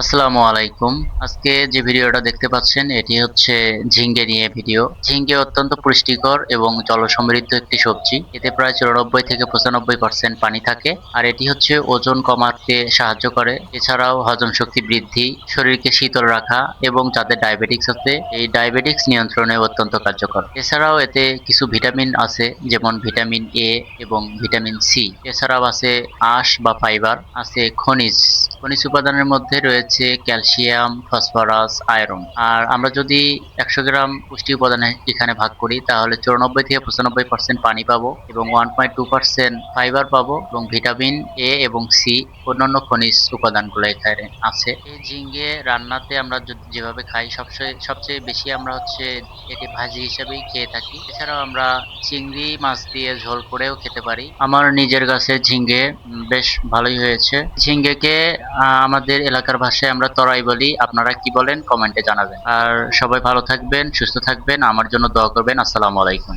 আসসালামু আলাইকুম। আজকে যে ভিডিওটা দেখতে পাচ্ছেন এটি হচ্ছে ঝিঙ্গে নিয়ে ভিডিও। ঝিঙ্গে অত্যন্ত পুষ্টিকর এবং জলসমৃদ্ধ একটি সবজি। এতে প্রায় 94 থেকে 95% পানি থাকে। আর এটি হচ্ছে ওজন কমাতে সাহায্য করে। এছাড়াও হজম শক্তি বৃদ্ধি, শরীরকে শীতল রাখা এবং যাদের ডায়াবেটিক্স আছে এই ডায়াবেটিক্স নিয়ন্ত্রণে অত্যন্ত কার্যকর। এছাড়াও এতে কিছু ভিটামিন আছে যেমন ভিটামিন এ এবং ভিটামিন সি। এছাড়াও আছে আঁশ বা ফাইবার, আছে খনিজ। খনিজ উপাদানের মধ্যে রয়েছে ক্যালসিয়াম, ফসফরাস, আয়রন। আর আমরা যদি 100 গ্রাম পুষ্টি উপাদানে এখানে ভাগ করি তাহলে 94 থেকে 95% পানি পাবো এবং 1.2% ফাইবার পাবো এবং ভিটামিন এ এবং সি অন্যান্য খনিজ উপাদানগুলো এখানে আছে। এই ঝিঙ্গে রান্নাতে আমরা যেভাবে খাই সবচেয়ে বেশি আমরা হচ্ছে এটি ভাজি হিসেবেই খেয়ে থাকি। এছাড়াও আমরা চিংড়ি মাছ দিয়ে ঝোল করেও খেতে পারি। আমার নিজের গাছের ঝিঙ্গে বেশ ভালোই হয়েছে। ঝিঙ্গেকে আমাদের এলাকার ভাষায় আমরা তরাই বলি। আপনারা কি বলেন কমেন্টে জানাবেন। আর সবাই ভালো থাকবেন, সুস্থ থাকবেন, আমার জন্য দোয়া করবেন। আসসালামু আলাইকুম।